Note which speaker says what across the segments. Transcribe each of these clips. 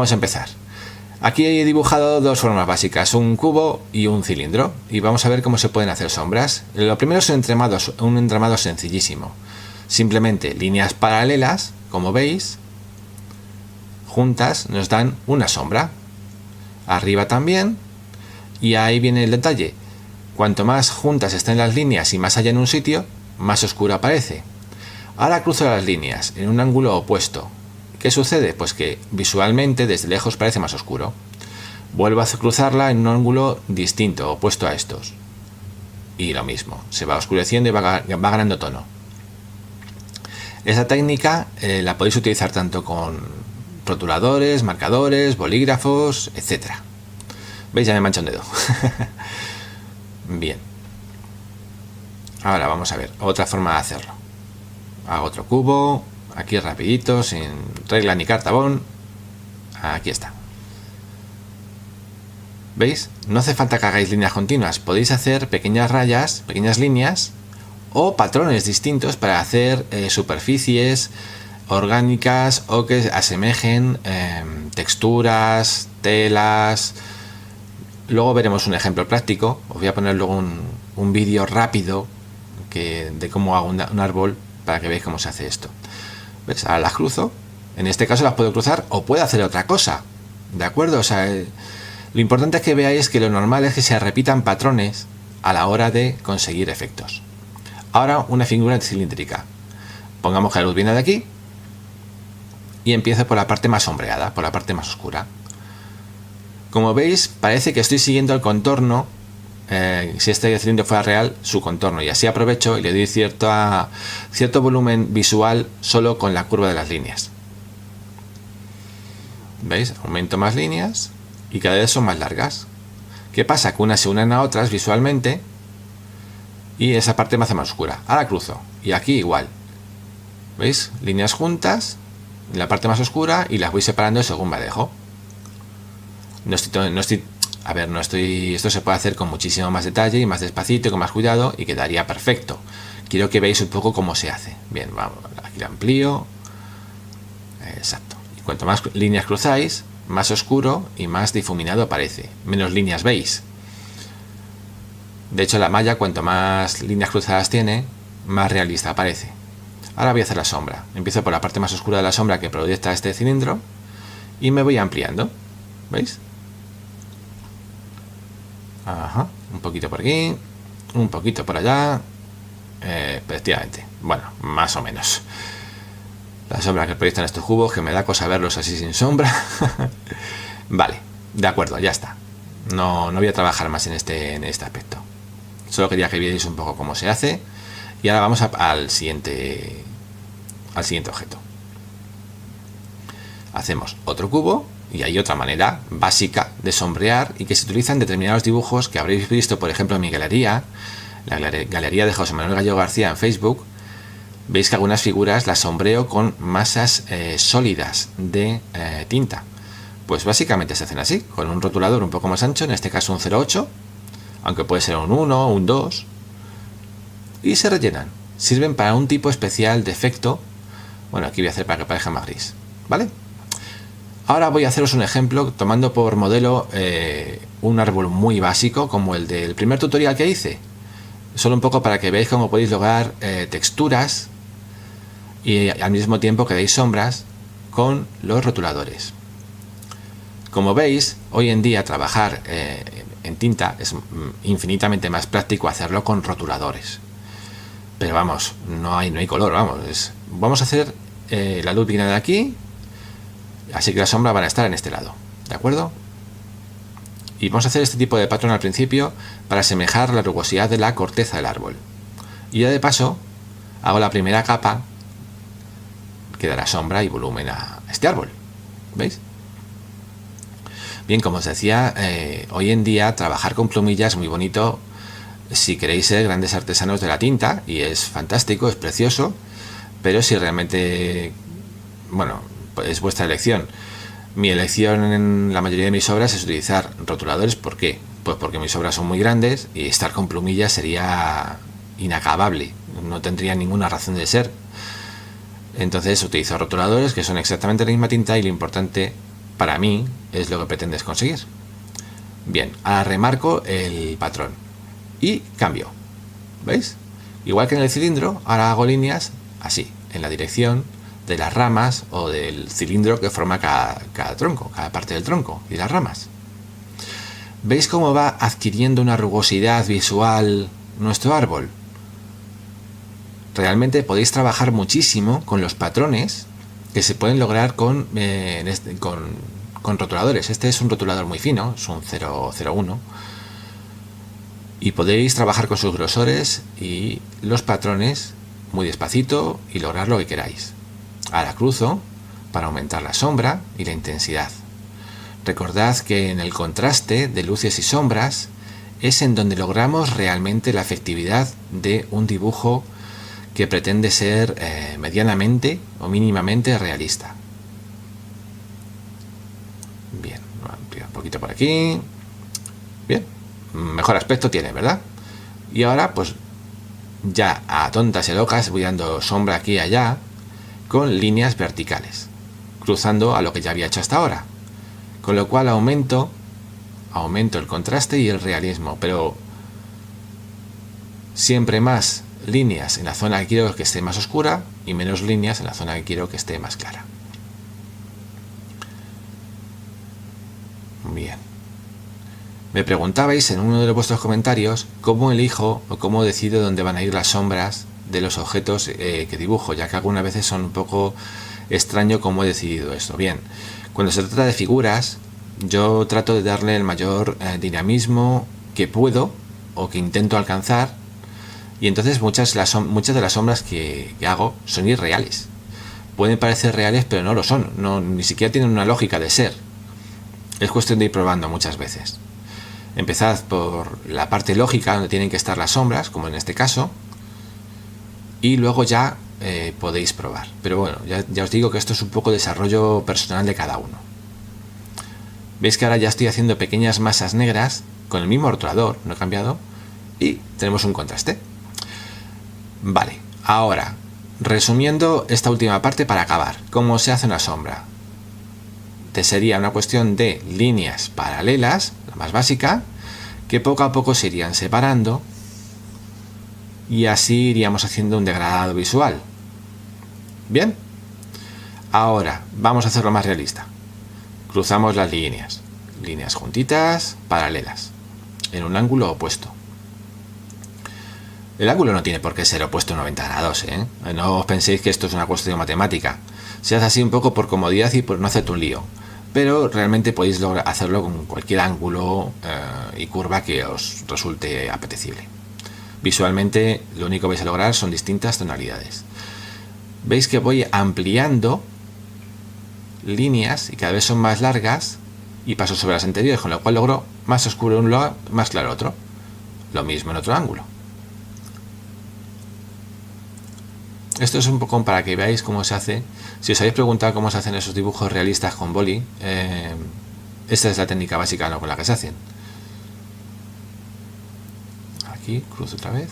Speaker 1: Vamos a empezar. Aquí he dibujado dos formas básicas, un cubo y un cilindro, y vamos a ver cómo se pueden hacer sombras. Lo primero es un entramado sencillísimo. Simplemente líneas paralelas, como veis, juntas nos dan una sombra. Arriba también, y ahí viene el detalle. Cuanto más juntas estén las líneas y más allá en un sitio, más oscuro aparece. Ahora cruzo las líneas en un ángulo opuesto. ¿Qué sucede? Pues que visualmente desde lejos parece más oscuro. Vuelvo a cruzarla en un ángulo distinto, opuesto a estos. Y lo mismo, se va oscureciendo y va ganando tono. Esa técnica la podéis utilizar tanto con rotuladores, marcadores, bolígrafos, etc. ¿Veis? Ya me mancha un dedo. Bien. Ahora vamos a ver otra forma de hacerlo. Hago otro cubo. Aquí rapidito, sin regla ni cartabón. Aquí está. ¿Veis? No hace falta que hagáis líneas continuas. Podéis hacer pequeñas rayas, pequeñas líneas o patrones distintos para hacer superficies orgánicas o que asemejen texturas, telas. Luego veremos un ejemplo práctico. Os voy a poner luego un vídeo rápido de cómo hago un árbol para que veáis cómo se hace esto. ¿Ves? Ahora las cruzo. En este caso las puedo cruzar o puedo hacer otra cosa. ¿De acuerdo? O sea, lo importante es que veáis que lo normal es que se repitan patrones a la hora de conseguir efectos. Ahora una figura cilíndrica. Pongamos que la luz viene de aquí y empiezo por la parte más sombreada, por la parte más oscura. Como veis, parece que estoy siguiendo el contorno. Si este cilindro fuera real, su contorno, y así aprovecho y le doy cierto volumen visual solo con la curva de las líneas. ¿Veis? Aumento más líneas y cada vez son más largas. ¿Qué pasa? Que unas se unen a otras visualmente y esa parte me hace más oscura. Ahora cruzo y aquí igual. ¿Veis? Líneas juntas en la parte más oscura y las voy separando según me alejo. Esto se puede hacer con muchísimo más detalle y más despacito y con más cuidado y quedaría perfecto. Quiero que veáis un poco cómo se hace. Bien, vamos, aquí lo amplío. Exacto. Y cuanto más líneas cruzáis, más oscuro y más difuminado aparece. Menos líneas veis. De hecho, la malla, cuanto más líneas cruzadas tiene, más realista aparece. Ahora voy a hacer la sombra. Empiezo por la parte más oscura de la sombra que proyecta este cilindro y me voy ampliando. ¿Veis? Ajá, un poquito por aquí, un poquito por allá. Efectivamente, bueno, más o menos. La sombra que proyectan estos cubos, que me da cosa verlos así sin sombra. Vale, de acuerdo, ya está. No voy a trabajar más en este aspecto. Solo quería que vierais un poco cómo se hace. Y ahora vamos al siguiente objeto. Hacemos otro cubo. Y hay otra manera básica de sombrear y que se utiliza en determinados dibujos que habréis visto, por ejemplo, en mi galería, la galería de José Manuel Gallego García en Facebook. Veis que algunas figuras las sombreo con masas sólidas de tinta. Pues básicamente se hacen así, con un rotulador un poco más ancho, en este caso un 0,8, aunque puede ser un 1 o un 2, y se rellenan. Sirven para un tipo especial de efecto. Bueno, aquí voy a hacer para que parezca más gris, ¿vale? Ahora voy a haceros un ejemplo tomando por modelo un árbol muy básico como el del primer tutorial que hice. Solo un poco para que veáis cómo podéis lograr texturas y al mismo tiempo que deis sombras con los rotuladores. Como veis, hoy en día trabajar en tinta es infinitamente más práctico hacerlo con rotuladores. Pero vamos, no hay color, vamos a hacer la luz viene de aquí. Así que las sombras van a estar en este lado, ¿de acuerdo? Y vamos a hacer este tipo de patrón al principio para asemejar la rugosidad de la corteza del árbol. Y ya de paso, hago la primera capa que dará sombra y volumen a este árbol. ¿Veis? Bien, como os decía, hoy en día trabajar con plumilla es muy bonito si queréis ser grandes artesanos de la tinta, y es fantástico, es precioso, pero si realmente, bueno, es vuestra elección. Mi elección en la mayoría de mis obras es utilizar rotuladores. ¿Por qué? Pues porque mis obras son muy grandes y estar con plumillas sería inacabable, no tendría ninguna razón de ser. Entonces utilizo rotuladores que son exactamente la misma tinta y lo importante para mí es lo que pretendes conseguir. Bien, ahora remarco el patrón y cambio. ¿Veis? Igual que en el cilindro, ahora hago líneas así, en la dirección de las ramas o del cilindro que forma cada tronco, cada parte del tronco y las ramas. ¿Veis cómo va adquiriendo una rugosidad visual nuestro árbol? Realmente podéis trabajar muchísimo con los patrones que se pueden lograr con rotuladores. Este es un rotulador muy fino, es un 001, y podéis trabajar con sus grosores y los patrones muy despacito y lograr lo que queráis. Ahora cruzo para aumentar la sombra y la intensidad. Recordad que en el contraste de luces y sombras es en donde logramos realmente la efectividad de un dibujo que pretende ser medianamente o mínimamente realista. Bien, un poquito por aquí. Bien, mejor aspecto tiene, ¿verdad? Y ahora pues ya a tontas y locas voy dando sombra aquí y allá con líneas verticales, cruzando a lo que ya había hecho hasta ahora, con lo cual aumento el contraste y el realismo, pero siempre más líneas en la zona que quiero que esté más oscura y menos líneas en la zona que quiero que esté más clara. Bien. Me preguntabais en uno de vuestros comentarios cómo elijo o cómo decido dónde van a ir las sombras de los objetos que dibujo, ya que algunas veces son un poco extraño cómo he decidido esto. Bien, cuando se trata de figuras, yo trato de darle el mayor dinamismo que puedo o que intento alcanzar, y entonces muchas de las sombras que hago son irreales. Pueden parecer reales, pero no lo son, ni siquiera tienen una lógica de ser. Es cuestión de ir probando muchas veces. Empezad por la parte lógica donde tienen que estar las sombras, como en este caso, y luego ya podéis probar. Pero bueno, ya os digo que esto es un poco desarrollo personal de cada uno. Veis que ahora ya estoy haciendo pequeñas masas negras con el mismo rotulador, no he cambiado, y tenemos un contraste. Vale, ahora, resumiendo esta última parte para acabar, ¿cómo se hace una sombra? Sería una cuestión de líneas paralelas, la más básica, que poco a poco se irían separando y así iríamos haciendo un degradado visual. Bien, ahora vamos a hacerlo más realista. Cruzamos las líneas juntitas, paralelas, en un ángulo opuesto. El ángulo no tiene por qué ser opuesto a 90 grados, ¿eh? No os penséis que esto es una cuestión matemática. Se hace así un poco por comodidad y por no hacerte un lío. Pero realmente podéis hacerlo con cualquier ángulo y curva que os resulte apetecible. Visualmente lo único que vais a lograr son distintas tonalidades. Veis que voy ampliando líneas y cada vez son más largas y paso sobre las anteriores, con lo cual logro más oscuro un lado, más claro otro. Lo mismo en otro ángulo. Esto es un poco para que veáis cómo se hace. Si os habéis preguntado cómo se hacen esos dibujos realistas con boli, esta es la técnica básica con la que se hacen. Aquí cruzo otra vez.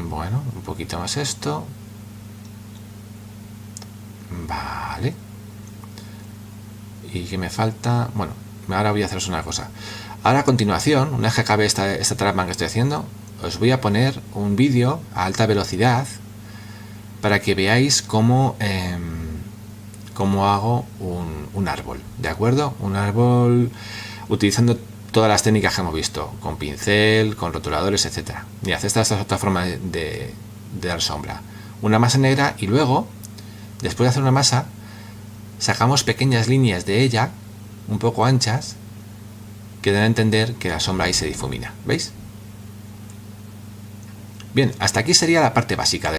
Speaker 1: Bueno, un poquito más esto. Vale. ¿Y qué me falta? Bueno, ahora voy a haceros una cosa. Ahora a continuación, una vez que acabe esta trama que estoy haciendo, os voy a poner un vídeo a alta velocidad para que veáis cómo hago un árbol, ¿de acuerdo? Un árbol utilizando todas las técnicas que hemos visto, con pincel, con rotuladores, etcétera. Y esta es otra forma de dar sombra. Una masa negra y luego, después de hacer una masa, sacamos pequeñas líneas de ella, un poco anchas, que dan a entender que la sombra ahí se difumina. ¿Veis? Bien, hasta aquí sería la parte básica